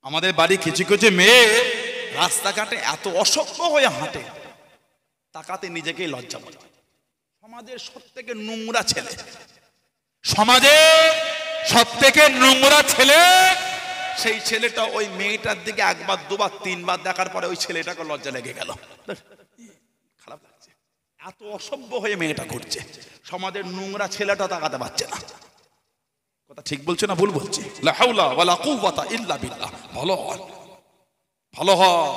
আমাদের বাড়ি কিছু কিছু মেয়ে রাস্তাঘাটে এত অসভ্য হয়ে হাঁটে, তাকাতে নিজেকেই লজ্জা বলে। সমাজের সব থেকে নোংরা ছেলে, সমাজের সব থেকে নোংরা ছেলে, সেই ছেলেটা ওই মেয়েটার দিকে একবার দুবার তিনবার দেখার পরে ওই ছেলেটাকে লজ্জা লেগে গেল, খারাপ লাগছে। এত অসভ্য হয়ে মেয়েটা ঘুরছে, সমাজের নোংরা ছেলেটা তাকাতে পারছে না। কথা ঠিক বলছে না ভুল বলছি? লা হাওলা ওয়ালা কুওয়াতা ইল্লা বিল্লাহ। ভালো হয়, ভালো হয়।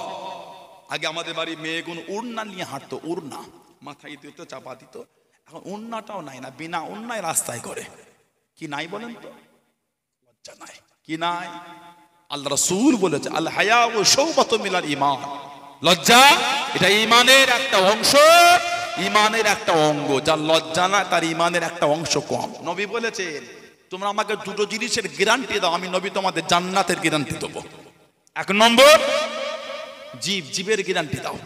আগে আমাদের বাড়ি মেয়েগুলো উড়না নিয়ে হাঁটতো, উড়না মাথায় দিত, চাপা দিত। এখন উড়নাটাও নাই না, বিনা উড়নায় রাস্তায় করে। কি নাই বলেন তো? লজ্জা নাই। কি নাই? আল্লাহ রাসূল বলেছে আল হায়া ও শাওবাতু মিনাল ঈমান। লজ্জা এটা ঈমানের একটা অংশ, ঈমানের একটা অঙ্গ। যার লজ্জা না তার ঈমানের একটা অংশ কম। নবী বলেছেন তোমরা আমাকে দুটো জিনিসের গ্যারান্টি দাও, আমি নবী তোমাদের জান্নাতের গ্যারান্টি দেবো। এক নম্বর জীবের গ্যারান্টি দাও,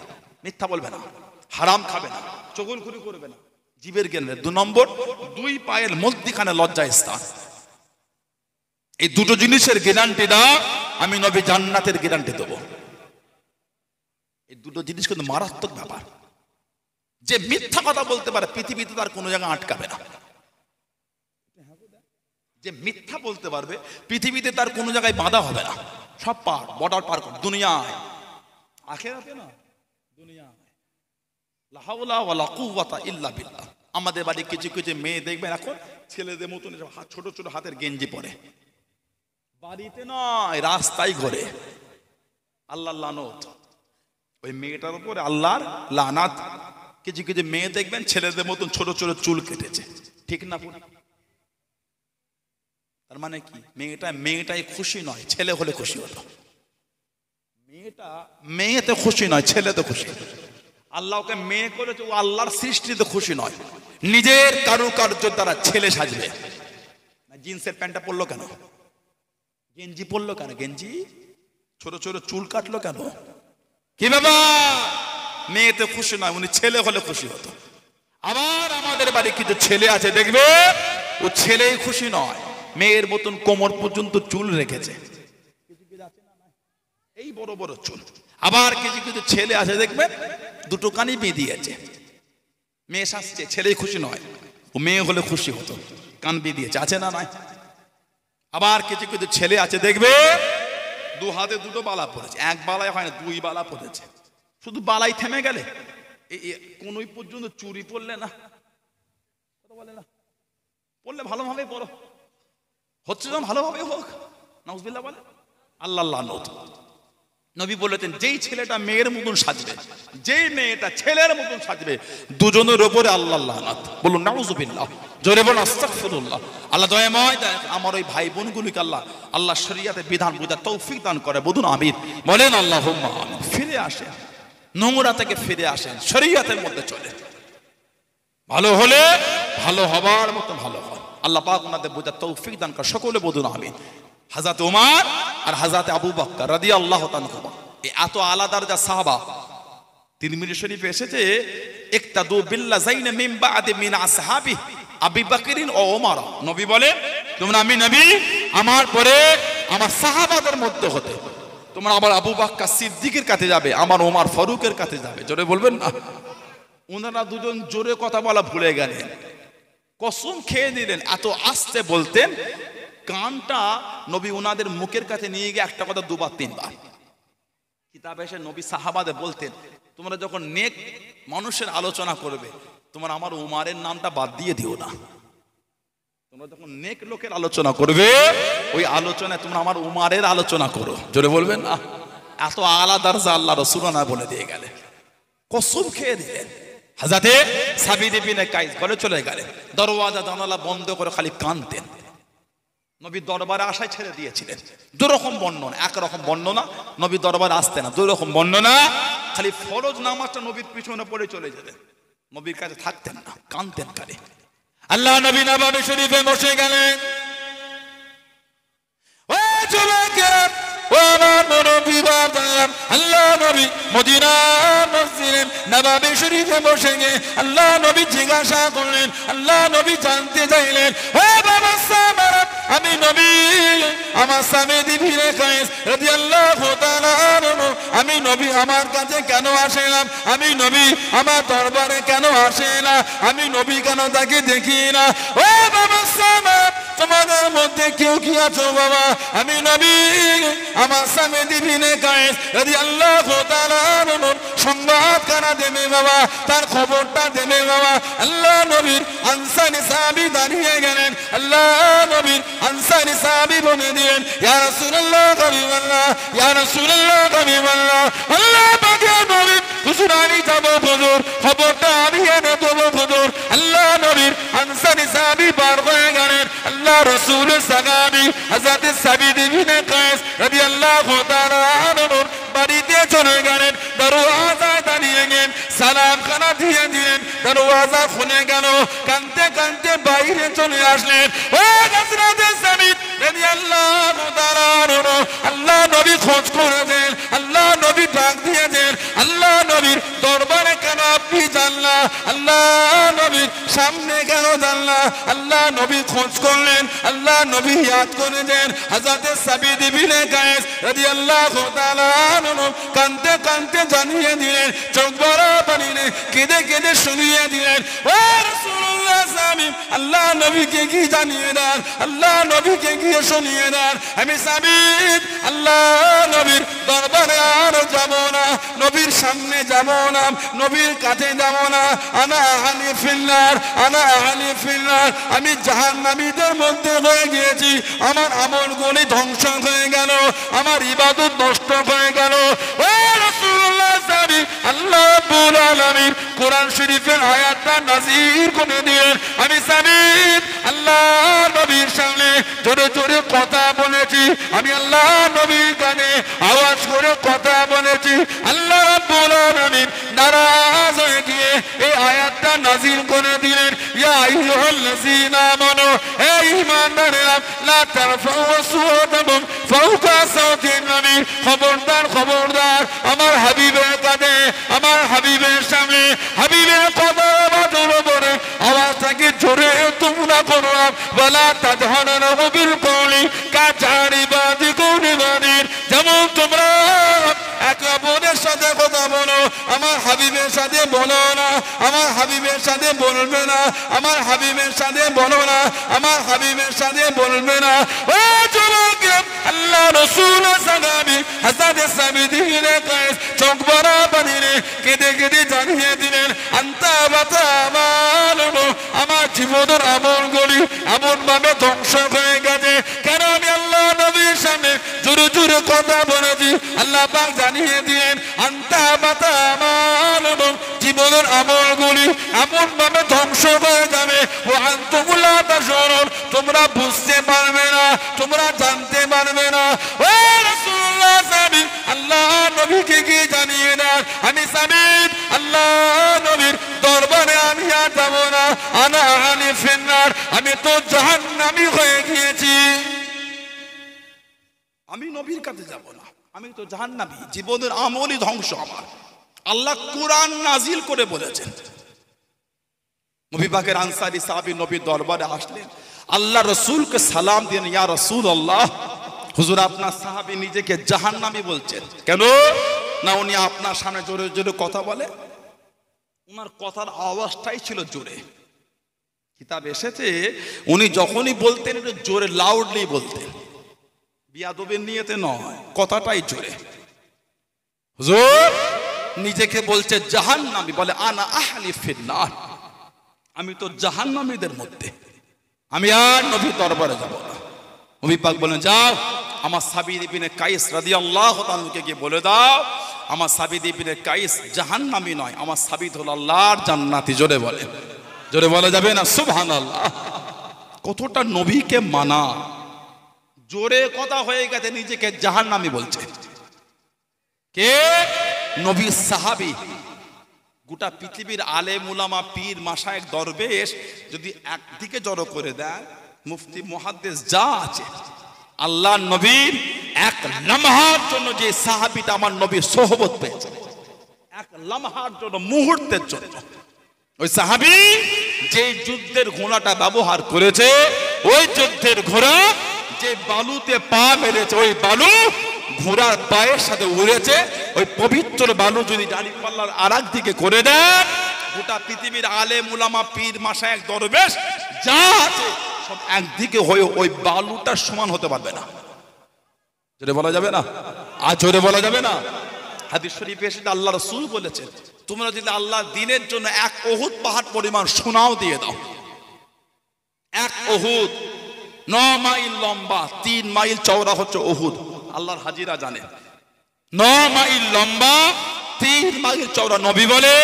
মিথ্যা বলবে না, হারাম খাবে না, চগলখুরি করবে না, জীবের গ্যারান্টি। দু নম্বর দুই পায়ের মধ্যখানে লজ্জা স্থান। এই দুটো জিনিসের গ্যারান্টি দাও, আমি নবী জান্নাতের গ্যারান্টি দেবো। এই দুটো জিনিস কিন্তু মারাত্মক ব্যাপার। যে মিথ্যা কথা বলতে পারে পৃথিবীতে তার কোনো জায়গায় আটকাবে না। যে মিথ্যা বলতে পারবে পৃথিবীতে তার কোনো জায়গায় বাধা হবে না। সব পার, বর্ডার পার করে দুনিয়ায়, আখিরাতে না, দুনিয়ায়। লা হাওলা ওয়ালা কুওয়াতা ইল্লা বিল্লাহ। আমাদের বাড়ি কিছু কিছু মেয়ে দেখবেন এখন ছেলেদের মতন ছোট ছোট হাতের গেঞ্জি পরে, বাড়িতে নয় রাস্তায় ঘোরে। আল্লাহর লানত ওই মেয়েটার উপরে, আল্লাহর লানাত। কিছু কিছু মেয়ে দেখবেন ছেলেদের মতন ছোট ছোট চুল কেটেছে, ঠিক না? তার মানে কি? মেয়েটাই খুশি নয়, ছেলে হলে খুশি হতো। মেয়েতে খুশি নয়, ছেলেতে খুশি। আল্লাহ ওকে মেয়ে করেছে, ও আল্লাহর সৃষ্টিতে খুশি নয়। নিজের কারুকার্য দ্বারা ছেলে সাজবে। জিন্সের প্যান্টটা পরলো কেন? গেঞ্জি পরলো কেন? গেঞ্জি ছোট ছোট চুল কাটলো কেন? কি বাবা? মেয়েতে খুশি নয়, উনি ছেলে হলে খুশি হতো। আবার আমাদের বাড়ি কিছু ছেলে আছে দেখবে, ও ছেলেই খুশি নয়, মেয়ের মতন কোমর পর্যন্ত চুল রেখেছে, এই বড় বড় চুল। আবার কিছু কিছু ছেলে আছে দেখবে দুটো কানই বেঁধিয়েছে, মেয়ে সাজছে, ছেলেই খুশি নয়, ও মেয়ে হলে খুশি হতো, কান বেঁধিয়েছে। আছে না নাই? আবার কিছু কিছু ছেলে আছে দেখবে দু হাতে দুটো বালা পড়েছে, এক বালায় হয় না, দুই বালা পড়েছে। শুধু বালাই থেমে গেলে কোনই পর্যন্ত চুরি পড়লে না, কথা বলে না, পড়লে ভালোভাবে পড়ো, হচ্ছে যেন ভালোভাবে হোক। নাউজুবিল্লাহ বলে। আল্লাহ লানত। নবী বলেছেন যেই ছেলেটা মেয়ের মতন সাজবে, যেই মেয়েটা ছেলের মতন সাজবে, দুজনের উপরে আল্লাহ লানত। বলুন নাউজুবিল্লাহ, জোরে বলুন আস্তাগফিরুল্লাহ। আল্লাহ দয়াময় আমার ওই ভাই বোনগুলিকে আল্লাহ শরিয়াতের বিধান বুঝার তৌফিক দান করে। বলুন আমিন, বলেন আল্লাহুম্মা আমিন। ফিরে আসেন, নোংরা থেকে ফিরে আসেন, শরিয়াতের মধ্যে চলে। ভালো হলে ভালো হবার মতো ভালো হয়। আল্লাহ পাক ওনাদের বোঝার তৌফিক দান করে। সকলে বলুন আমিন। হযরত ওমর আর হযরত আবু বকর রাদিয়াল্লাহু তাআলা এত আলাদার যা সাহাবা। তিরমিজি শরীফে এসেছে ইকতাদু বিল্লাযাইন মিন বা'দি মিন আসহাবি আবু বকরিন ও ওমর। নবী বলে তোমরা, আমি নবী আমার পরে আমার সাহাবাদের মধ্যে হতে তোমরা আবার আবু বকর সিদ্দিকের কাছে যাবে, আমার ওমর ফারুকের কাছে যাবে। জোরে বলবেন না? ওনারা দুজন জোরে কথা বলা ভুলে গেলেন, কসম খেয়ে দিলেন, এত আস্তে বলতেন, কানটা নবী ওনাদের মুখের কাছে নিয়ে গিয়ে একটা কথা দুবার তিনবার। কিতাবে এসে নবী সাহাবাদের বলতেন তোমরা যখন নেক মানুষের আলোচনা করবে তোমরা আমার উমারের নামটা বাদ দিয়ে দিও না। তোমরা যখন নেক লোকের আলোচনা করবে ওই আলোচনায় তোমরা আমার উমারের আলোচনা করো। জোরে বলবেন না? এত আলাদা দরজা আল্লাহ রাসূল না বলে দিয়ে গেলে, কসম খেয়ে দিলেন। হযরতে সাবিত ইবনে কাইস ঘরে চলে গেলেন, দরওয়াজা জানালা বন্ধ করে খালি কাঁদতেন। নবী দরবারে আসায় ছেড়ে দিয়েছিলেন। দুরকম বর্ণনা, একরকম বর্ণনা নবী দরবারে আসতেন না, দুরকম বর্ণনা। খালি ফরজ নামাজটা নবীর পিছনে পড়ে চলে যেতেন, নবীর কাছে থাকতেন না, কাঁদতেন খালি। আল্লাহ নবী নববী শরীফে বসে গেলেন। ও যুবকেরা, ও আমার নবী বাবা, আল্লাহ নবী মদিনা মসজিদে নববী শরীফে বসে গিয়ে আল্লাহ নবী জিজ্ঞাসা করলেন, আল্লাহ নবী জানতে চাইলেন, ও বাবা সাহাবারা আমি নবী আমার সাবিত ইবনে কায়েস রাদিয়াল্লাহু তাআলা আনহু আমি নবী আমার কাছে কেন আসে না আমি নবী আমার দরবারে কেন আসে না আমি নবী কেন তাকে দেখি না ও বাবা সাহাবা তোমাদের মধ্যে কেউ কি আছো বাবা আমি নবী আমার সাবিত ইবনে কায়েস রাদিয়াল্লাহু তাআলা আনহু সংবাদ কারা দেবে বাবা তার খবরটা দেবে বাবা আল্লাহ নবীর আনসারী সাহাবী দাঁড়িয়ে গেলেন আল্লাহ নবীর আনসারী সাহাবী বলে দিলেন ইয়া রাসূলুল্লাহ হাবিবাল্লাহ ইয়া রাসূলুল্লাহ হাবিবাল্লাহ আল্লাহ পাকের নবী হুজুর আমি যাব হুজুর খবরটা আমি এনে দেবো হুজুর আল্লাহ নবীর আনসারী সাহাবী বার হয়ে গেলেন আল্লাহ রাসূলের সাহাবী হযরত সাবিত ইবনে কায়েস রাদিয়াল্লাহু তাআলা আনহু বাড়িতে চলে গেলেন দরওয়াজায় দাঁড়িয়ে গেলেন সালাম খানা দিয়ে দিলেন দরওয়াজা খুলে গেল কাঁদতে কাঁদতে বাইরে চলে আসলেন ও হযরত সাবিত রাদিয়াল্লাহু তাআলা আনহু আল্লাহ নবী খোঁজ করেছেন আল্লাহ নবী ডাক দিয়েছেন আল্লাহ নবীর দরবারে কেন আপনি জানলা আল্লাহ নবীর সামনে কেন জানলা আল্লাহ নবী খোঁজ করলেন আল্লাহ নবী ইয়াদ করেছেন হযরত সাবিত ইবনে কায়েস রাদিয়াল্লাহু তাআলা আনহু কাঁদতে কাঁদতে জানিয়ে দিলেন চোখ ভরা পানি কেঁদে কেঁদে শুনিয়ে দিলেন ও রাসূলুল্লাহ সাল্লাল্লাহু আল্লাহ নবীকে কি জানিয়ে দেন আল্লাহ নবীকে গিয়ে শুনিয়ে দেন আমি সাবিত আল্লাহ নবীর দরবারে আর যাব না নবীর সামনে যাব না নবীর কাছে যাব না আনা আহলি ফিন্নার আনা আহলি ফিন্নার আমি জাহান্নামীদের মধ্যে হয়ে গিয়েছি আমার আমলগুলি ধ্বংস হয়ে গেল আমার ইবাদত নষ্ট হয়ে গেল ও রাসূলুল্লাহ সাল্লাল্লাহু আল্লাহ রাব্বুল আলামিন কোরআন শরীফের আয়াতটা নাযিল করে দিলেন আমি সাবিত আল্লাহ নবীর সামনে জোরে জোরে কথা বলেছি আমি আল্লাহ নবীর কানে আওয়াজ করে কথা বলেছি আল্লাহ রাব্বুল আলামিন নারাজ হয়ে গিয়ে এই আয়াতটা নাযিল করে দিলেন ইয়া আইয়ুহাল্লাযীনা আমানু হে ঈমানদারেরা লা তারফাউ আসওয়াতাকুম ফাওকা সাওতিন নবী খবরদার খবরদার আমার হাবিবের কাছে আমার হাবিবের সামনে হাবিবের কথা বলে আওয়াজটাকে জোরে তোমরা করো ওয়ালা তাজহারু বিল কওলি কাজারি বাদি কোনি বাদির যেমন তোমরা একে অপরের সাথে কথা বলো আমার হাবিবের সাথে বলো না আমার হাবিবের সাথে বলবে না আমার হাবিবের সাথে বলো না আমার হাবিবের সাথে বলবে না ও যুবক আল্লাহ রাসূল সাহাবী হযরত সাবিত ইবনে কায়েস চোখ ভরা পানি কেঁদে কেঁদে জানিয়ে দিলেন আনতা বাতা আমালু আমার জীবনের আমলগুলি এমন ভাবে ধ্বংস হয়ে গেছে কেন আমি আল্লাহ নবীর সামনে জোরে জোরে কথা বলেছি আল্লাহ পাক জানিয়ে দিলেন আনতা বাতা আমালু জীবনের আমলগুলি এমন ভাবে ধ্বংস হয়ে যাবে ও আনতুম লা তাশউরুন তোমরা বুঝতে পারবে না তোমরা জানতে পারবে না ও রাসূলুল্লাহ সাল্লাল্লাহু আল্লাহ নবীকে কি জানিয়ে দেন আমি সাবিত আল্লাহ নবীর দরবারে আমি আর যাব না আনা আহলি ফিন্নার আমি তো জাহান্নামী হয়ে গিয়েছি আমি নবীর কাছে যাব না আমি তো জাহান্নামী জীবনের আমলই ধ্বংস আমার আল্লাহ কোরআন নাজিল করে বলেছেন নবী পাকের আনসারী সাহাবী নবীর দরবারে আসলেন আল্লাহ রাসূলকে সালাম দিলেন ইয়া রাসূলুল্লাহ হুজুর আপনার সাহাবী নিজেকে জাহান্নামী বলছেন কেন না উনি আপনার সামনে জোরে জোরে কথা বলে ওনার কথার আওয়াজটাই ছিল জোরে কিতাব এসেছে উনি যখনই বলতেন একটু জোরে লাউডলি বলতেন বিয়াদবের নিয়তে নয় কথাটাই জোরে হুজুর নিজেকে বলছে জাহান্নামী বলে আনা আহলি ফিন্নার আমি তো জাহান্নামীদের মধ্যে আমি আর নবীর দরবারে যাব না নবী পাক বলেন যাও আমার সাবিত ইবনে কায়েস রাদিয়াল্লাহু তাআলাকে গিয়ে বলে দাও আমার সাবিত ইবনে কায়েস জাহান্নামী নয় আমার সাবিত হলো আল্লাহর জান্নাতি জোরে বলা যাবে না সুবহানাল্লাহ কতটা নবীকে মানা জোরে কথা হয়ে গেছে নিজেকে জাহান্নামী বলছে কে নবী সাহাবী গোটা পৃথিবীর আলেম উলামা পীর মাশায়েখ দরবেশ যদি একদিকে জড়ো করে দেয় মুফতি মুহাদ্দিস যা আছে আল্লাহ নবীর এক লম্হার জন্য যে সাহাবীটা আমার নবীর সোহবত পেয়েছে এক লম্হার জন্য মুহূর্তের জন্য ওই সাহাবী যে যুদ্ধের ঘোড়াটা ব্যবহার করেছে ওই যুদ্ধের ঘোড়া যে বালুতে পা মেরেছে, ওই বালু ঘোড়ার পায়ের সাথে উড়েছে। ওই পবিত্র বালু যদি দাঁড়িপাল্লার আরেক দিকে করে দেন, গোটা পৃথিবীর আলেম উলামা পীর মাশায়েখ দরবেশ যা আছে সব একদিকে হয়ে ওই বালুটার সমান হতে পারবে না। জোরে বলা যাবে না? আর জোরে বলা যাবে না? হাদিস শরীফে এসে আল্লাহ রাসূল বলেছেন, তোমরা যদি আল্লাহর দ্বীনের জন্য এক উহুদ পাহাড় পরিমাণ সোনাও দিয়ে দাও, এক উহুদ 9 মাইল লম্বা, 3 মাইল চওড়া হচ্ছে উহুদ, আল্লাহর হাজিরা জানে। 9 মাইল লম্বা, 3 মাইল চওড়া। নবী বলে,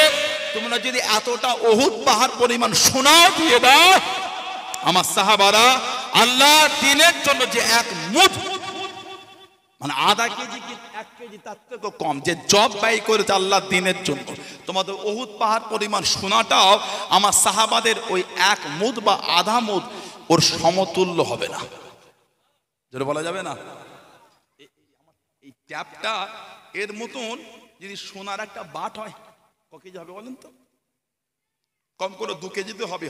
তোমরা যদি এতটা উহুদ পাহাড় পরিমাণ সোনাও দিয়ে দাও, আমার সাহাবারা আল্লাহর দ্বীনের জন্য যে এক মুঠ, মানে আধা কেজি কি 1 কেজি তার থেকে কম যে জব ব্যয় করেছে আল্লাহর দ্বীনের জন্য, তোমাদের উহুদ পাহাড় পরিমাণ সোনাটাও আমার সাহাবাদের ওই এক মুদ বা আধা মুদ ওর সমতুল্য হবে না। যেটা বলা যাবে না? এই ট্যাপটা এর মতন যদি সোনার একটা বাট হয়, ক কেজি হবে বলেন তো? কম করে 2 কেজি তো হবে।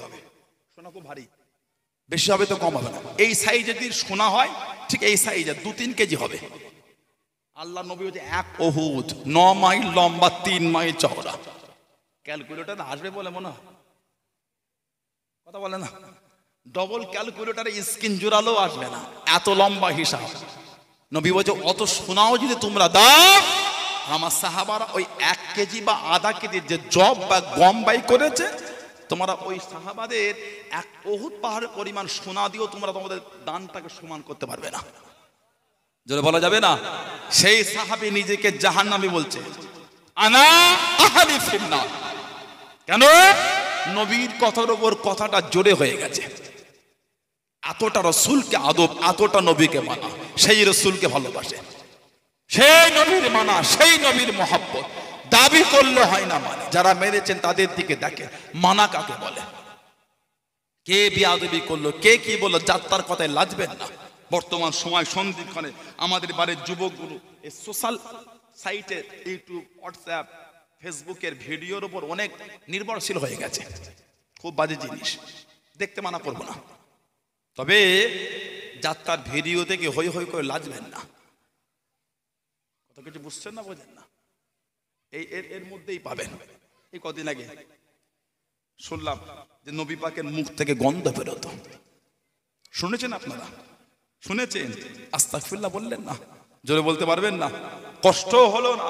সোনা খুব ভারী, বেশি হবে তো কম হবে না। এই সাইজে যদি সোনা হয়, ঠিক এই সাইজে 2-3 কেজি হবে। আল্লাহ নবী হচ্ছে এক উহুদ 9 মাইল লম্বা, 3 মাইল চওড়া। ক্যালকুলেটর আসবে বলে মনে হয়? কথা বলে না? ডবল ক্যালকুলেটরে স্ক্রিন জোড়ালেও আসবে না, এত লম্বা হিসাব। নবী বলছে অত সোনাও যদি তোমরা দাও, আমার সাহাবারা ওই 1 কেজি বা আধা কেজি যে জব বা গম বাই করেছে, তোমরা ওই সাহাবাদের এক উহুদ পাহাড়ের পরিমাণ সোনা দিও তোমরা তোমাদের দানটাকে সমান করতে পারবে না। যেটা বলা যাবে না? সেই সাহাবী নিজেকে জাহান্নামী বলছে, আনা আহলি ফিন্নার। কেন? নবীর কথার উপর কথাটা জোরে হয়ে গেছে। এতটা রসুলকে আদব, এতটা নবীকে মানা, সেই রসুলকে ভালোবাসে, সেই নবীর মানা, সেই নবীর মহব্বত দাবি করলে হয় না। মানে যারা মেরেছেন তাদের দিকে দেখে, মানা কাকে বলে? কে বিয়াদবি করলো, কে কি বললো, যাত্রার কথায় লাজবেন না। বর্তমান সময় সন্ধিক্ষণে আমাদের বাড়ির যুবকগুলো এই সোশ্যাল সাইটে, ইউটিউব, হোয়াটসঅ্যাপ, ফেসবুকের ভিডিওর উপর অনেক নির্ভরশীল হয়ে গেছে। খুব বাজে জিনিস, দেখতে মানা করবো না, তবে যাত্রার ভিডিও থেকে হই হই করে লাজবেন না। কত কিছু বুঝছেন না, বোঝেন না? এর মধ্যেই পাবেন। এই কদিন আগে শুনলাম যে নবী পাকের মুখ থেকে গন্ধ বেরোতো। শুনেছেন আপনারা? শুনেছেন? আস্তাগফিরুল্লাহ বললেন না? জোরে বলতে পারবেন না? কষ্ট হলো না?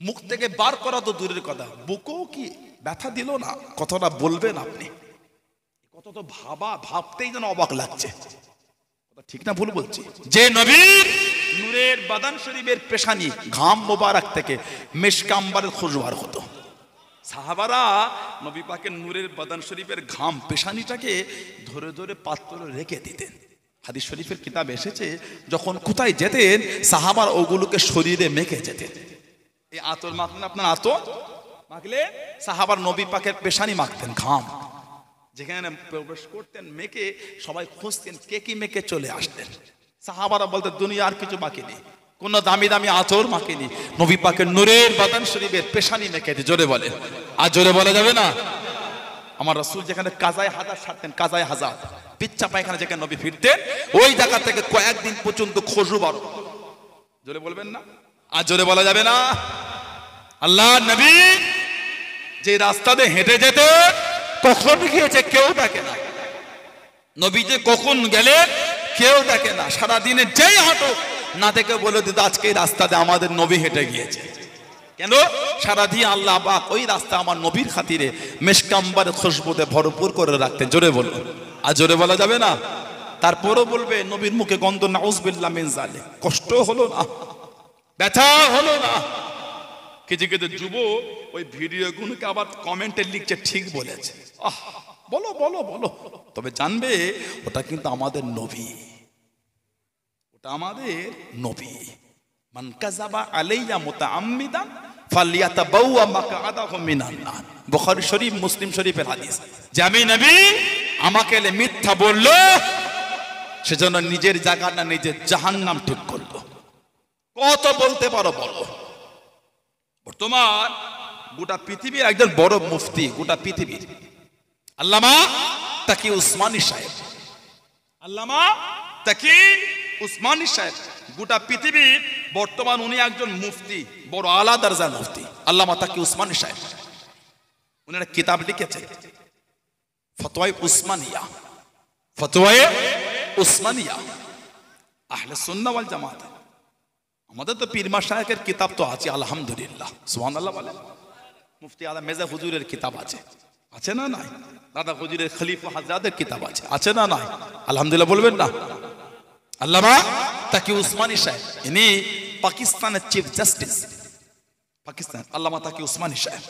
মুখ থেকে বার করা তো দূরের কথা, বুকেও কি ব্যথা দিল না? কথাটা বলবেন আপনি? কত তো ভাবতেই যেন অবাক লাগছে। ঠিক না ভুল বলছি? যে নবীর নূরের বাদান শরীফের পেশানি ঘাম মোবারক থেকে মিশক আম্বরের খুশবু বার হতো। সাহাবারা নবী পাকের নূরের বাদান শরীফের ঘাম পেশানিটাকে ধরে ধরে পাত্রে রেখে দিতেন। হাদিস শরীফের কিতাব এসেছে, যখন কোথায় যেতেন সাহাবার ওগুলোকে শরীরে মেখে যেতেন। এই আতর মাখলেন, আপনার আতর মাখলে সাহাবার নবী পাকের পেশানি মাখতেন, ঘাম যেখানে প্রবেশ করতেন মেখে সবাই খুঁজতেন কে কি মেখে চলে আসতেন। সাহাবারা বলতে দুনিয়া আর কিছু বাকি নেই, কোন দামি দামি আতর মাখেনি, নবী পাকের নূরের বাদান শরীফের পেশানি মেখে। জোরে বলে, আর জোরে বলা যাবে না? আমার রাসূল যেখানে কাজায় হাজার ছাড়তেন, কাজায় হাজার পিচ্চা পায়খানা যেখানে নবী ফিরতেন, ওই জায়গা থেকে কয়েকদিন পর্যন্ত খুশবু বার। জোরে বলবেন না? আর জোরে বলা যাবে না? আল্লাহ নবী যে রাস্তা দিয়ে হেঁটে যেত, কখন গিয়েছে কেউ দেখে না। নবী যে কখন গেলে কেউ দেখে না। সারাদিনে যেই হাঁটো না দেখে বলে দিত আজকে এই রাস্তাতে আমাদের নবী হেঁটে গিয়েছে। কেন? সারাদিন আল্লাহ পাক ওই রাস্তা আমার নবীর খাতিরে মিশক আম্বরের খুশবুতে ভরপুর করে রাখতেন। জোরে বলুন, আর জোরে বলা যাবে না? তারপরও বলবে নবীর মুখে গন্ধ, নাউযুবিল্লাহ মিন যালিক। কষ্ট হলো না? ব্যথা হলো না? কিছু কিছু যুব ওই ভিডিওগুলোকে আবার কমেন্টে লিখছে ঠিক বলেছে। আহ, বলো বলো বলো, তবে জানবে ওটা কিন্তু আমাদের নবী, ওটা আমাদের নবী। মান কাযাবা আলাইয়া মুতাআম্মিদান ফালইয়াতাবাওয়া মাকআদাহু মিনান নার। বুখারী শরীফ, মুসলিম শরীফের হাদিস। যে আমি নবী, আমাকে মিথ্যা বললো সেজন্য নিজের জায়গাটা নিজের জাহান্নাম ঠিক করলো। কত বলতে পারো বলো? বর্তমান গোটা পৃথিবীর একজন বড় মুফতি, গোটা পৃথিবীর আল্লামা তাকি উসমানী সাহেব, আল্লামা তাকি উসমানী সাহেব। গোটা পৃথিবীর বর্তমান উনি একজন মুফতি, বড় আলা দরজার মুফতি, আল্লামা তাকি উসমানী সাহেব। উনি একটা কিতাব লিখেছেন ফতোয়ায়ে উসমানিয়া, ফতোয়ায়ে উসমানিয়া আহলে সুন্নাহ ওয়াল জামাত। আমাদের তো পীর মাশায়েখের কিতাব তো আছে আলহামদুলিল্লাহ, সুবহানাল্লাহ বলেন। মুফতি আলা মেজা হুজুরের কিতাব আছে, আছে না নাই? দাদা হুজুরের খলিফা হযরতের কিতাব আছে, আছে না নাই? আলহামদুলিল্লাহ বলবেন না? আল্লামা তাকি উসমানী সাহেব, ইনি পাকিস্তানের চিফ জাস্টিস, পাকিস্তান আল্লামা তাকি উসমানী সাহেব।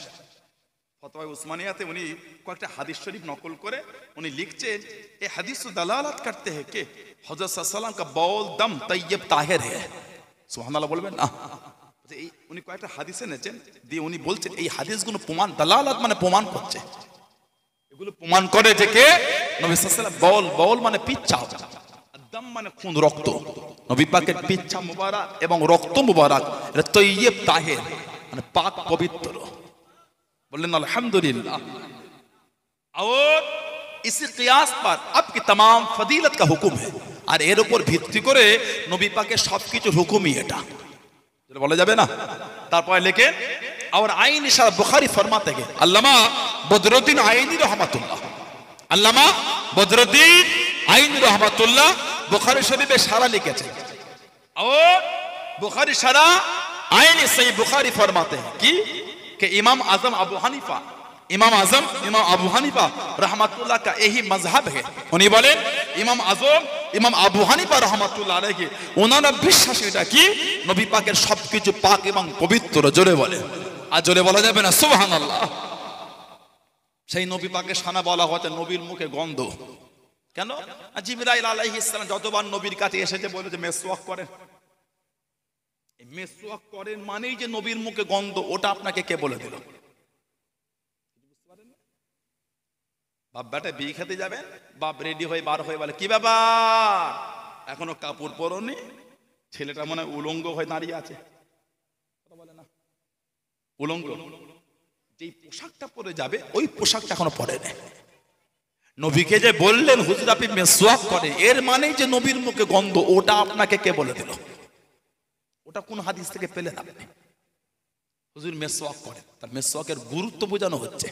ফতোয়া উসমানিয়াতে উনি কয়েকটা হাদিস শরীফ নকল করে উনি লিখছেন, এই হাদিস দালালাত করতে हैं कि হযরত সাল্লাল্লাহু আলাইহি ওয়াসাল্লাম का बौल दम तय्यब ताहिर है। সুবহানাল্লাহ বলবেন না? এই উনি কয়েকটা হাদিস এনেছেন, দিয়ে উনি বলছেন এই হাদিসগুলো প্রমাণ, দালালাত মানে প্রমাণ করছে, এগুলো প্রমাণ করে যে কে নবী সাল্লাল্লাহু আলাইহি ওয়াসাল্লাম বৌল, বৌল মানে পিচ্ছা, দম মানে খুন, রক্ত, নবী পাকের পিচ্ছা মুবারক এবং রক্ত মুবারক এটা তয়্যিব তাহির মানে পাক পবিত্র। बोलें अल्हम्दुलिल्लाह। और इसी कियास पर आपकी तमाम फजीलत का हुक्म है, और एर ऊपर ভিত্তি করে নবী পাকের সবকিছু হুকুমই এটা, যেটা বলা যাবে না। তারপরে লেখেন और आइन इशारा बुखारी फरमाते हैं, अल्लामा बदरुद्दीन आइनी रहमतुल्लाह, अल्लामा बदरुद्दीन आइनी रहमतुल्लाह बुखारी शरीफে সারা লিখেছেন। और बुखारी शरा आइन सही बुखारी फरमाते हैं कि इमाम आजम अबू हनीफा, इमाम आजम इमाम अबू हनीफा रहमतुल्लाह का यही मजहब है। उन्हीं बोले इमाम आजम इमाम अबू हनीफा रहमतुल्लाह अलैहि उन्होंने বিশ্বাস এটা কি নবী পাকের সবকিছু পাক এবং পবিত্র। জোরে বলে, আর জোরে বলা যাবে না সুবহানাল্লাহ। সেই নবী পাকের শানা বলা হতে নবীর মুখে গন্ধ কেন? জিবরাইল আলাইহিস সালাম যতবার নবীর কাছে এসেছে বলে যে মেসওয়াক করেন, মেসওয়াক করেন মানেই যে নবীর মুখে গন্ধ, ওটা আপনাকে কে বলে দিল? বাপ বেটা বিয়ে খেতে যাবেন, বাপ রেডি হয়ে বার হয়ে বলে কি ব্যাপার এখনো কাপড় পরনি, ছেলেটা মনে হয় উলঙ্গ হয়ে দাঁড়িয়ে আছে, বলে না উলঙ্গ, যেই পোশাকটা পরে যাবে ওই পোশাকটা এখনো পরে নেই। নবীকে যে বললেন হুজুর আপনি মেসওয়াক করেন, এর মানেই যে নবীর মুখে গন্ধ, ওটা আপনাকে কে বলে দিল? ওটা কোন হাদিস থেকে পেলেন আপনি? হুজুর মেসওয়াক করেন, তার মেসওয়াকের গুরুত্ব বোঝানো হচ্ছে।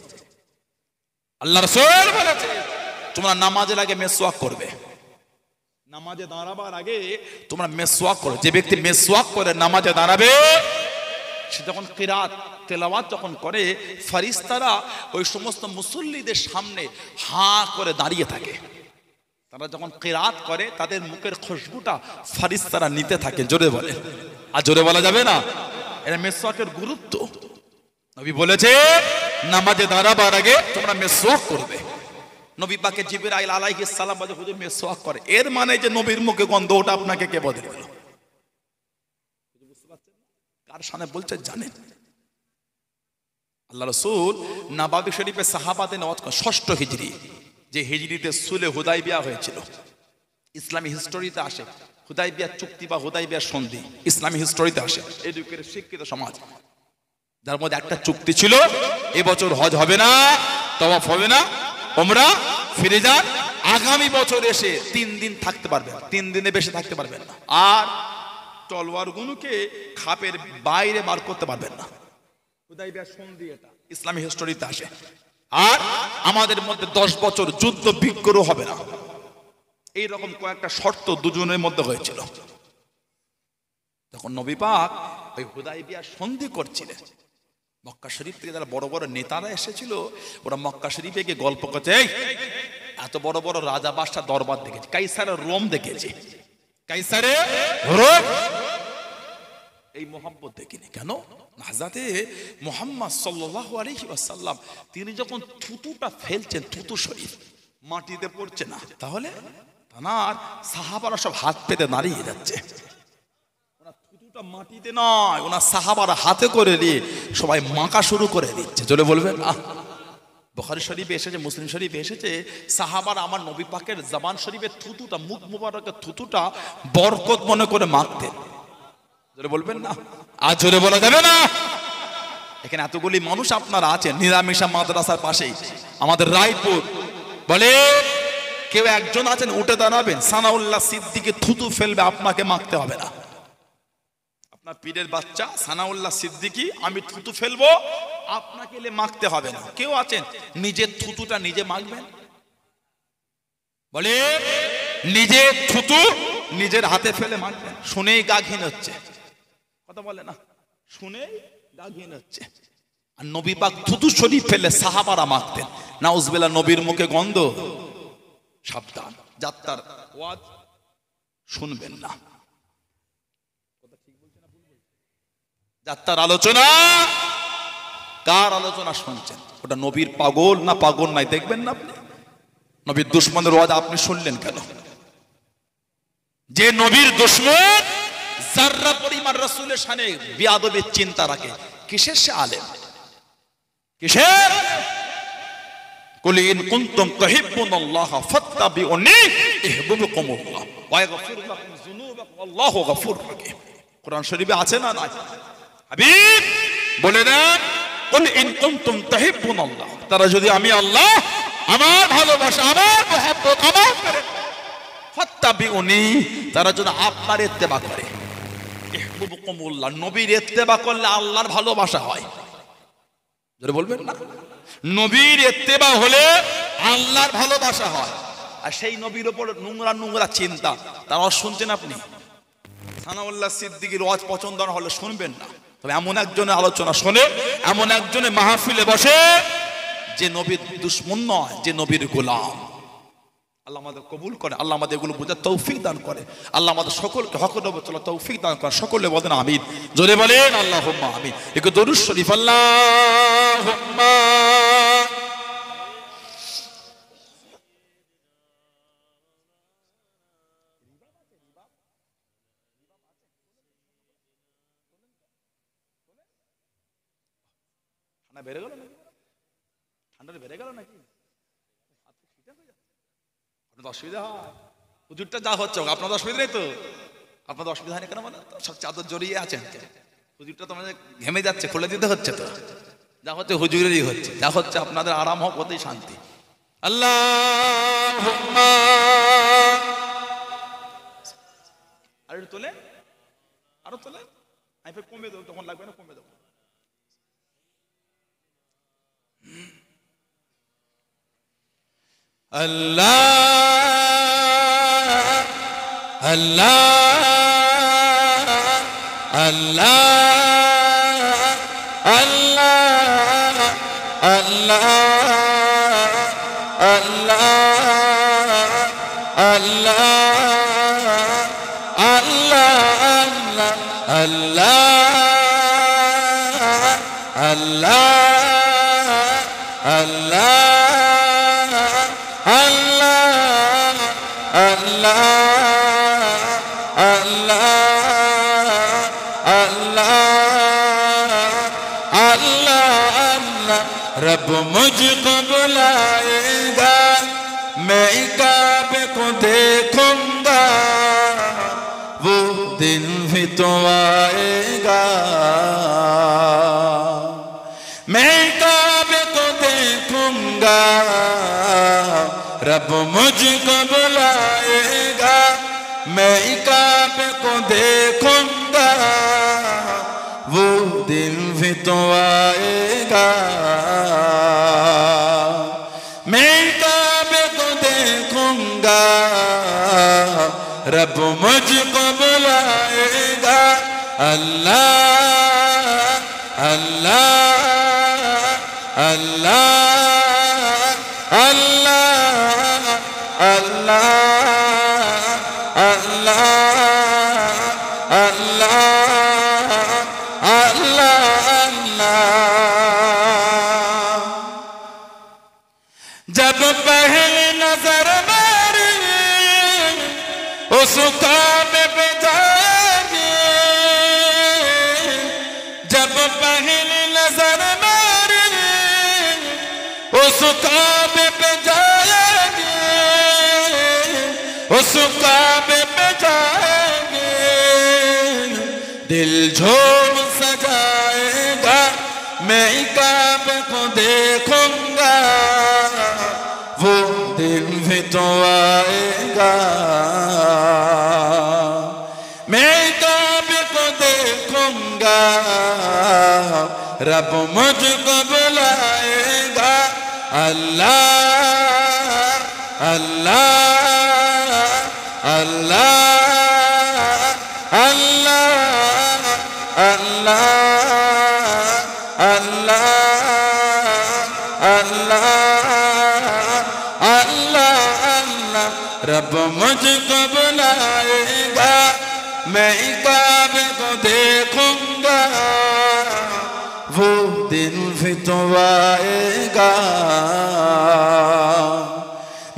আল্লাহ রাসূল বলেছে তোমরা নামাজের আগে মেসওয়াক করবে, নামাজে দাঁড়াবার আগে তোমরা মেসওয়াক করো। যে ব্যক্তি মেসওয়াক করে নামাজে দাঁড়াবে, সে যখন কিরাত তেলাওয়াত যখন করে, ফেরেশতারা ওই সমস্ত মুসল্লিদের সামনে হাঁ করে দাঁড়িয়ে থাকে। তারা যখন কিরাত করে তাদের মুখের খুশবুটা ফেরেশতারা নিতে থাকে। জোরে বলে, আর জোরে বলা যাবে না? এটা মেসওয়াকের গুরুত্ব। নবী বলেছে নামাজে দাঁড়াবার আগে তোমরা মেসওয়াক করবে। নবী পাকে জিবরাইল আলাইহিস সালাম বলে হুজুর মেসওয়াক করে, এর মানে যে নবীর মুখে গন্ধ, ওটা আপনাকে কে বলে দিল? বুঝতে পারছেন কার সামনে বলছে জানেন? আল্লাহ রাসূল নববী শরীফে সাহাবাদের নওয়াজ 6ষ্ঠ হিজরি, যে হিজরিতে সুলে হুদাইবিয়া হয়েছিল, ইসলামী হিস্টোরিতে আসে হুদাইবিয়া চুক্তি বা হুদাইবিয়া সন্ধি, ইসলামী হিস্টোরিতে আসে। এডুকেটেড শিক্ষিত সমাজ, যার মধ্যে একটা চুক্তি ছিল এবছর হজ হবে না, তাওয়াফ হবে না, উমরা ফিরে যান, আগামী বছর এসে 3 দিন থাকতে পারবেন, 3 দিনে বেশি থাকতে পারবেন না, আর তলোয়ারগুলোকে খাপের বাইরে বার করতে পারবেন না। হুদাইবিয়া সন্ধি এটা ইসলামী হিস্টোরিতে আসে। আর আমাদের মধ্যে 10 বছর যুদ্ধ বিগ্রহ হবে না, এইরকম কয়েকটা শর্ত দুজনের মধ্যে হয়েছিল। তখন নবী পাক ওই হুদাইবিয়া সন্ধি করছিলেন। মক্কা শরীফ থেকে যারা বড় বড় নেতারা এসেছিল, ওরা মক্কা শরীফে গিয়ে গল্প করছে, এত বড় বড় রাজা বাদশাহ দরবার দেখেছি, কাইসারের রোম দেখেছি, কাইসারের রোম, এই মোহাম্মত দেখিনি কেন? হযরতে মুহাম্মদ সাল্লাল্লাহু আলাইহি ওয়াসাল্লাম তিনি যখন থুতুটা ফেলছেন, থুতু শরীফ মাটিতে পড়ছে না, তাহলে তার সাহাবারা সব হাত পেতে দাঁড়িয়ে যাচ্ছে। ওনার থুতুটা মাটিতে নয়, ওনার সাহাবারা হাতে করে নিয়ে সবাই মাকা শুরু করে দিচ্ছে। জোরে বলবেন না? বুখারী শরীফে এসেছে, মুসলিম শরীফে এসেছে, সাহাবারা আমার নবী পাকের জবান শরীফের থুতুটা, মুখ মুবারকের থুতুটা বরকত মনে করে মাখতেন। জোরে বলবেন না? আর জোরে বলা যাবে না? এখানে এতগুলি মানুষ আপনারা আছেন, নিরামিষা মাদ্রাসার পাশেই আমাদের রায়পুর, বলে কেউ একজন আছেন উঠে দাঁড়াবেন, সানাউল্লাহ সিদ্দিকী থুতু ফেলবে, আপনাকে মাখতে হবে না। আপনার পীরের বাচ্চা সানাউল্লাহ সিদ্দিকী আমি থুতু ফেলবো, আপনাকে মাখতে হবে না। কেউ আছেন নিজের থুতুটা নিজে মাখবেন? বলে নিজের থুতু নিজের হাতে ফেলে মাখবেন, শুনেই গা ঘিন হচ্ছে। কথা বলে না, শুনেই গা ঘিন হচ্ছে। আর নবী পাক থুতু শরীফ ফেলে সাহাবারা মাখতেন। নাউজুবিল্লাহ, নবীর মুখে গন্ধ, সাবধান, যাত্রার ওয়াজ শুনবেন না। যাত্রার আলোচনা, কার আলোচনা শুনছেন? ওটা নবীর পাগল না পাগল নাই দেখবেন না আপনি। নবীর দুশমনের ওয়াজ আপনি শুনলেন কেন? যে নবীর দুশমন যাররা পরিমাণ রাসূলের শানে বিয়াদবের চিন্তা রাখে, কিসের সে আলেম? কিসের? কুল ইন কুনতুম তুহিব্বুনাল্লাহ ফাত্তাবিউনি ইহবিবকুমুল্লাহ ওয়া ইয়াগফির লাকুম যুনুবাকুম আল্লাহু গফুরুর রহিম। কোরআন শরীফে আছে না নাই? হাবিব বলে দেন, কুল ইন কুনতুম তুহিব্বুনাল্লাহ, তারা যদি আমি আল্লাহ, আমার ভালোবাসা, আমার মহব্বত, আমার ফাত্তাবিউনি, তারা যদি আপনার ইত্তেবা করে, ইহবিবকুমুল্লাহ, নবীর ইত্তেবা করলে আল্লাহর ভালোবাসা হয়। যারা বলবেন না, নবীর ইত্তেবা হলে আল্লাহর ভালোবাসা হয়। আর সেই নবীর উপর নোংরা নোংরা চিন্তা, তারা শুনছেন আপনি? সানাউল্লাহ সিদ্দিকীর ওয়াজ পছন্দ না হলে শুনবেন না। তবে এমন একজনের আলোচনা শোনে, এমন একজনের মাহফিলে বসে যে নবীর দুশমন নয়, যে নবীর গোলাম। আল্লাহ আমাদের কবুল করে, আল্লাহ আমাদের এগুলো বোঝার তৌফিক দান করে, আল্লাহ আমাদের সকলকে হকের উপর চলার তৌফিক দান করে। সকলে বলেন আমিন, জোরে বলেন আল্লাহুম্মা আমিন। একটু দরুদ শরীফ আল্লাহুম্মা। ঠান্ডা বেড়ে গেল নাকি? ঠান্ডাটা বেড়ে গেল নাকি? আপনার অসুবিধা হয়? হুজুরটা যা হচ্ছে আপনার অসুবিধা নেই তো? আপনার অসুবিধা হয় না কেন? মানে সব চাদর জড়িয়ে আছেন, হুজুরটা তো মানে ঘেমে যাচ্ছে, খুলে দিতে হচ্ছে। তো যা হচ্ছে হুজুরেরই হচ্ছে, যা হচ্ছে আপনাদের আরাম হোক, ওতেই শান্তি। আল্লাহুম্মা। আর একটু তোলে, আরো তোলে, আমি কমে দেবো, তখন লাগবে না, কমে দেবো। আল্লাহ আল্লাহ আল্লাহ আল্লাহ আল্লাহ আল্লাহ আল্লাহ আল্লাহ আল্লাহ আল্লাহ रब मुझको बुलाएगा, मैं काबे को देखूंगा, वो दिन भी तो आएगा। मैं काबे को देखूंगा, रब मुझको बुलाएगा, मैं काबे को देखूंगा, वो दिन भी तो आएगा। मैं काबे को देखूंगा, रब मुझको बुलाएगा। अल्लाह अल्लाह अल्लाह अल्लाह अल्लाह अल्लाह जब पहली नजर मेरी उस काबे पे जाएगी, जब पहली नजर मेरी उस काबे पे जाएगी, उस काबे पे जाएगी, दिल झूम सजाएगा, मैं काबे को देखूंगा, वो दिन भी तो आएगा। मैं काबे को देखूंगा, रब मुझको बुलाएगा। अल्लाह अल्लाह अल्लाह अल्लाह अल्लाह अल्लाह अल्लाह अल्लाह अल्लाह, रब मुझको बुलाएगा। मैं काबे को देखूंगा, वो दिन भी तो आएगा।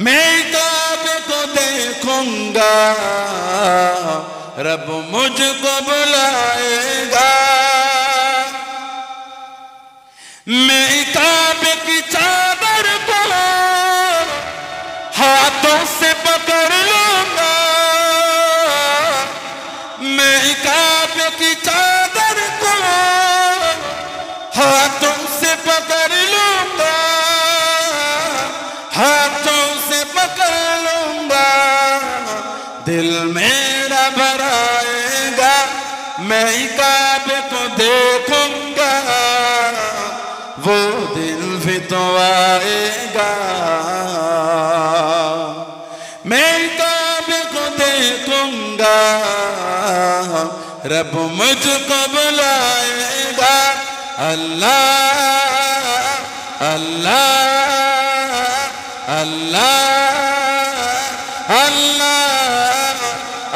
मैं काबे को देखूंगा, रब मुझको बुलाएगा। मैं काबे की चादर को हाथों से पकड़ लूंगा। मैं काबे की चादर को हाथों से पकड़ लूंगा, हाथों से पकड़ लूंगा। दिल मेरा भराएगा, मैं काबे को देखूंगा, वो दिन भी तो आएगा। मैं काबे को देखूंगा, रब मुझको बुलाएगा। अल्लाह अल्लाह अल्लाह अल्लाह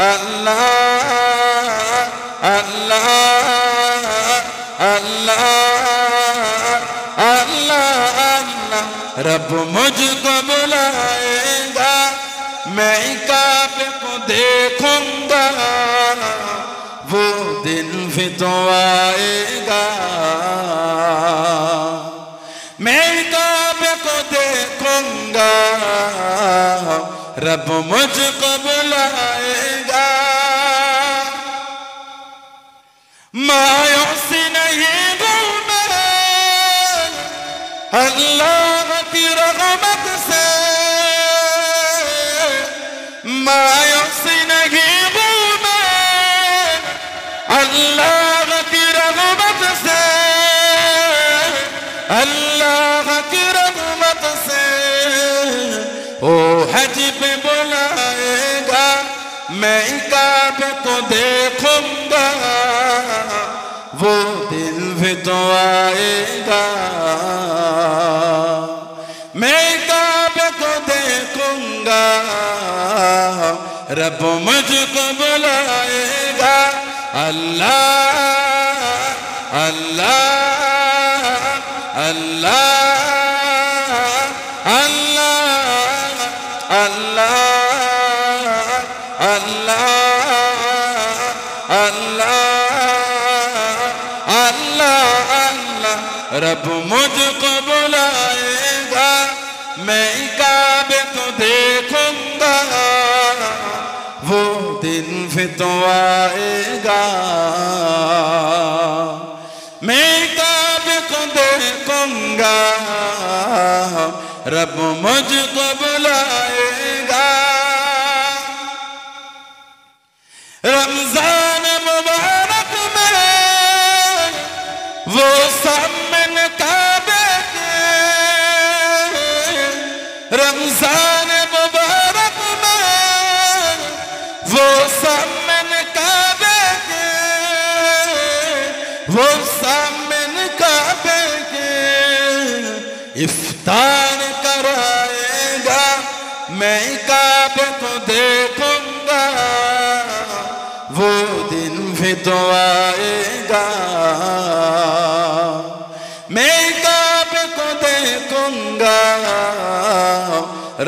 अल्लाह अल्लाह अल्लाह अल्लाह अल्लाह, रब मुझको बुलाएगा। मैं काबे को देखूंगा, वो दिन भी तो आएगा। मैं काबे को देखूंगा, रब मुझको बुलाएगा। मायूसी नहीं हूँ मैं अल्लाह की रहमत से, मायूसी नहीं हूँ मैं अल्लाह की रहमत से, अल्लाह की रहमत से। ओ हज पे बुलाएगा, मैं काबे को देखूंगा, वो दिन भी तो आएगा। मैं काबे को देखूंगा, रब मुझको बुलाएगा। अल्लाह अल्लाह अल्लाह अल्लाह अल्लाह अल्लाह अल्लाह अल्लाह अल्लाह, रब मुझको बुलाएगा। मैं काबे को देखूंगा, वो दिन भी तो आएगा। मैं काबे को देखूंगा, रब मुझको बुलाएगा। रमजान मुबारक में वो सामने काबे के, रमजान मुबारक में वो सामने काबे के, वो सामने काबे के इफ्तार कराएगा। मैं काबे को देखूंगा, वो दिन भी तो आएगा। मैं काबे को देखूंगा,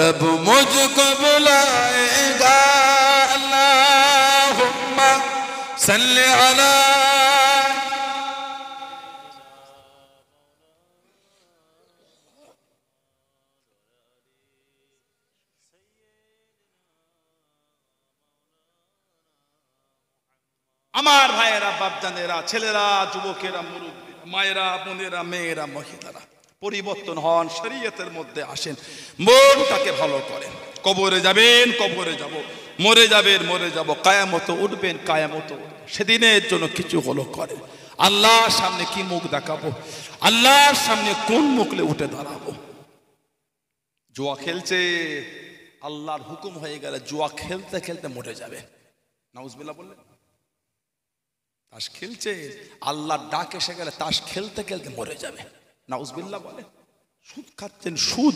रब मुझको बुलाएगा। अल्लाहुम्मा सल्ली अला আমার ভাইয়েরা, বাপজানেরা, ছেলেরা, যুবকেরা, মুরব্বীরা, মায়েরা, বোনেরা, মেয়েরা, মহিলারা, পরিবর্তন হন, শরীয়তের মধ্যে আসেন, মনটাকে ভালো করেন। কবরে যাবেন, কবরে যাব, মরে যাবেন, মরে যাব, কায়ামত উঠবেন, কায়ামত সেদিনের জন্য কিছু হলো করেন। আল্লাহর সামনে কি মুখ দেখাবো, আল্লাহর সামনে কোন মুখলে উঠে দাঁড়াবো? জুয়া খেলছে, আল্লাহর হুকুম হয়ে গেলে জুয়া খেলতে খেলতে মরে যাবে, নাউজুবিল্লাহ বললেন। তাস খেলছে, আল্লাহর ডাক এসে গেলে তাস খেলতে খেলতে মরে যাবে, নাউজুবিল্লাহ বলে। সুদ খাচ্ছেন, সুদ,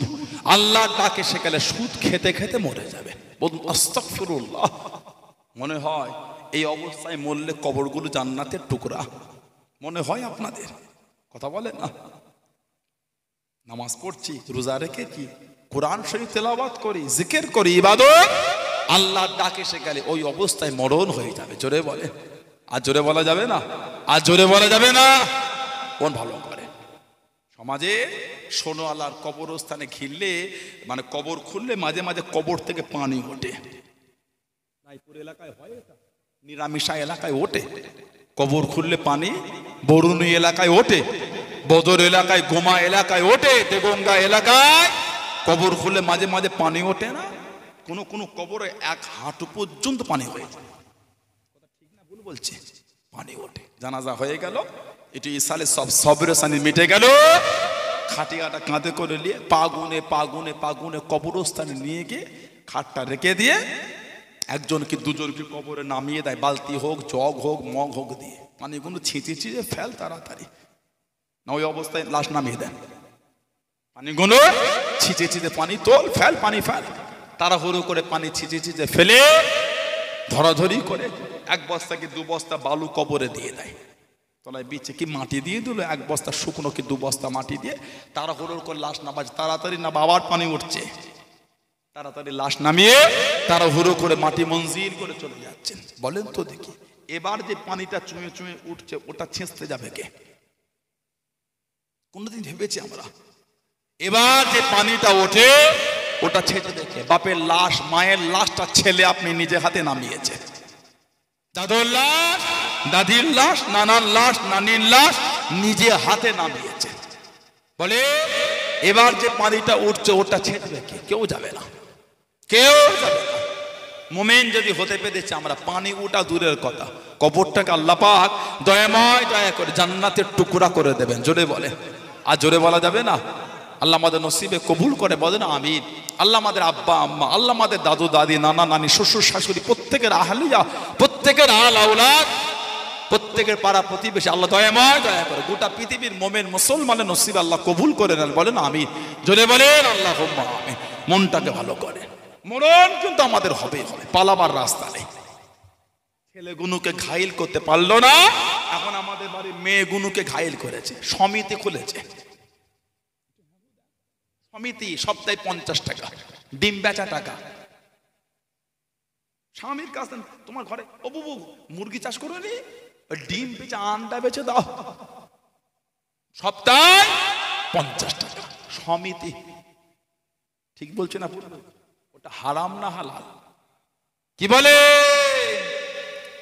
আল্লাহর ডাক এসে গেলে সুদ খেতে খেতে মরে যাবে, বলুন আস্তাগফিরুল্লাহ। মনে হয় এই অবস্থায় মরলে কবরগুলো জান্নাতের টুকরা, মনে হয় আপনাদের? কথা বলেন না। নামাজ পড়ছি, রোজা রেখে কি, কোরআন শরীফ তেলাওয়াত করি, জিকির করি, ইবাদত, আল্লাহর ডাক এসে গেলে ওই অবস্থায় মরণ হয়ে যাবে। জোরে বলে, আর জোরে বলা যাবে না, আর জোরে বলা যাবে না। কোন ভালো করে সমাজে শোনো, আল্লাহর কবরস্থানে ঘিরলে, মানে কবর খুললে মাঝে মাঝে কবর থেকে পানি ওঠে। রায়পুর এলাকায় হয় এটা, নিরামিষা এলাকায় ওঠে, কবর খুললে পানি, বরুণী এলাকায় ওঠে, বদর এলাকায়, গোমা এলাকায় ওঠে, দেগঙ্গা এলাকায় কবর খুললে মাঝে মাঝে পানি ওঠে না? কোন কোন কবরে এক হাঁটু পর্যন্ত পানি হয়ে যায়। ঠিক না ভুল বলছে? পানি ওঠে। জানাজা হয়ে গেল, এটি ইসালে সব সবের সানি মিটে গেল, খাটিয়াটা কাঁধে করে নিয়ে পাগুনে পাগুনে পাগুনে কবরস্থানে নিয়ে গিয়ে খাটটা রেখে দিয়ে একজনকে দুজনকে কবরে নামিয়ে দেয়, বালতি হোক, জগ হোক, মগ হোক দিয়ে পানিগুলো ছিঁচে ছিঁচে ফেল তাড়াতাড়ি, না ওই অবস্থায় লাশ নামিয়ে দেন। পানিগুলো ছিঁচে ছিঁচে পানি তোল, ফেল, পানি ফেল, তাড়াহুড়ো করে পানি ছিঁচে ছিঁচে ফেলে ধরাধরি করে এক বস্তা কি দু বস্তা বালু কবরে দিয়ে দেয়। তলায় বিছে কি মাটি দিয়ে দিল, এক বস্তা শুকনো কি দু বস্তা মাটি দিয়ে তাড়াহুড়ো করে লাশ নামাজ, তাড়াতাড়ি না বাবার পানি উঠছে, তাড়াতাড়ি লাশ নামিয়ে তাড়াহুড়ো করে মাটি মঞ্জিল করে চলে যাচ্ছেন। বলেন তো দেখি, এবার যে পানিটা চুঁয়ে চুঁয়ে উঠছে ওটা ছেঁচতে যাবে কে? কোনদিন ভেবেছি আমরা? এবার যে পানিটা ওঠে ওটা ছেঁচে দেখে বাপের লাশ, মায়ের লাশটা ছেলে আপনি নিজে হাতে নামিয়েছে, দাদুর লাশ, দাদির লাশ, নানার লাশ, নানির লাশ নিজে হাতে নামিয়েছে। বলে এবার যে পানিটা উঠছে ওটা ছেঁচবে কে? কেউ যাবে না, কেউ যাবে না। মুমিন যদি হতে পেরেছে আমরা, পানি উঠা দূরের কথা, কবরটাকে আল্লাহ পাক দয়াময় দয়া করে জান্নাতের টুকরা করে দেবেন। জোরে বলে, আর জোরে বলা যাবে না? আল্লাহ আমাদের নসিবে কবুল করে, বলেন আমিন। আল্লাহ আমাদের আব্বা আম্মা, আল্লাহ আমাদের দাদু দাদি, নানা নানি, শ্বশুর শাশুড়ি, প্রত্যেকের আহলিয়া, প্রত্যেকের আল আওলাদ, প্রত্যেকের পাড়া প্রতিবেশী আল্লাহ দয়াময় দয়া করে গোটা পৃথিবীর মোমেন মুসলমানের নসিব আল্লাহ কবুল করে নেন। বলেন আমিন, জোরে বলেন আল্লাহুম্মা আমিন। মনটাকে ভালো করে, মরণ কিন্তু আমাদের হবে, পালাবার রাস্তা নেই। ছেলেগুনুকে ঘাইল করতে পারলো না, এখন আমাদের বাড়ির মেয়েগুনুকে ঘাইল করেছে, সমিতি খুলেছে। সমিতি সপ্তাহে 50 টাকা, ডিম বেচা টাকা। স্বামীর কাছে তোমার ঘরে ও বুবু মুরগি চাষ করে নি, ডিম বেচে আন্ডা বেচে দাও, সপ্তাহে 50 টাকা। সমিতি, ঠিক বলছে না? ওটা হারাম না হালাল? কি বলে?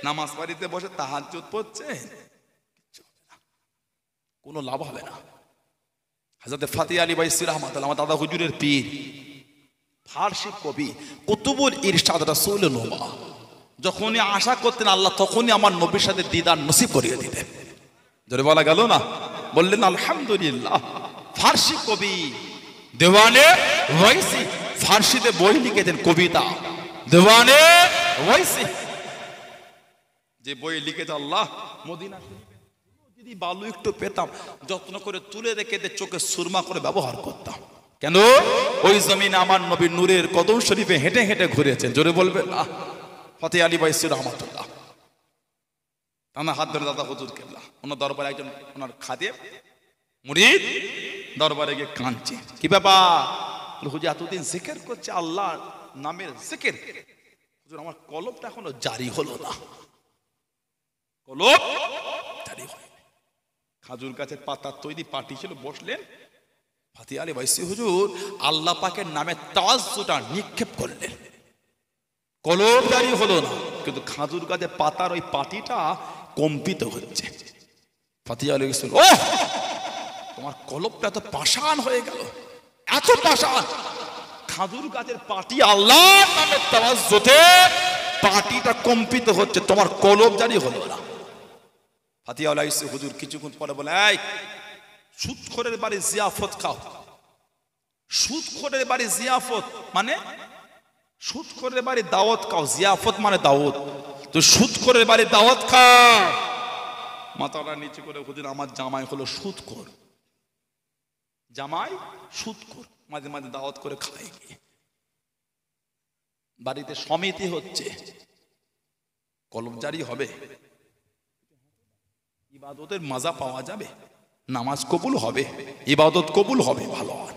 নামাজ বাড়িতে বসে তাহাজ্জুদ পড়ছে, কোনো লাভ হবে না। হযরত ফাতিহ আলী বাইসি রাহমাতুল্লাহ, আমার দাদা হুজুরের পীর, ফারসি কবি, কুতুবুল ইরশাদ রাসূলুল্লাহ, যখনই আশা করতেন আল্লাহ তখনই আমার নবীর সাথে দিদার নসিব করিয়ে দিতেন। জোরে বলা গেল না? বললেন আলহামদুলিল্লাহ। ফারসি কবি দেওয়ানে ওয়াইসি, ফারসিতে বই লিখেছেন, কবিতা দেওয়ানে ওয়াইসি, যে বই লিখেছে আল্লাহ মদিনা যদি বালু একটু পেতাম যত্ন করে তুলে রেখে চোখে সুরমা করে ব্যবহার করতাম। কেন? ওই জমিনে আমার নবী নূরের কদম শরীফে হেঁটে হেঁটে ঘুরেছেন। জোরে বলবেন না? ফাতিহ আলী বাইসি রাহমাতুল্লাহ, আমার হাত ধরে দাদা হুজুর কেবলা, ওনার দরবারে একজন ওনার খাদেম মুরিদ দরবারে গিয়ে কাঁদছে। কি ব্যাপার? হুজুর এতদিন জিকির করছে, আল্লাহ নামের জিকির, হুজুর আমার কলবটা এখনো জারি হলো না, কলব জারি হয়। খাজুর গাছের পাতার তৈরি পাটি ছিল, বসলেন। ফাতিহ আলী বাইসি হুজুর আল্লাহ পাকের নামে তাওয়াজ্জুটা নিক্ষেপ করলেন, কলব জারি হলো না, কিন্তু খাজুর গাছের পাতার ওই পাটিটা কম্পিত হচ্ছে। ফাতিহ আলী বাইসি, ও তোমার কলবটা এত পাষাণ হয়ে গেল, এত পাষাণ। খাজুর গাছের পাটি আল্লাহর নামে তাওয়াজ্জুতে পাটিটা কম্পিত হচ্ছে, তোমার কলব জারি হলো না। ফাতিহাউল ইসে হুজুর কিছুক্ষণ পরে বলে, এই সুদখোরের বাড়ি জিয়াফত খাও। সুদখোরের বাড়ি জিয়াফত মানে সুদখোরের বাড়ি দাওয়াত খাও, জিয়াফত মানে দাওয়াত। তো সুদখোরের বাড়ি দাওয়াত খাও। মাথাটা নিচে করে, হুজুর আমার জামাই হলো সুদখোর, জামাই সুদখোর, মাঝে মাঝে দাওয়াত করে খায় গিয়ে। বাড়িতে সমিতি হচ্ছে, কলম জারি হবে, ইবাদতের মজা পাওয়া যাবে, নামাজ কবুল হবে, ইবাদত কবুল হবে, ভালো হয়।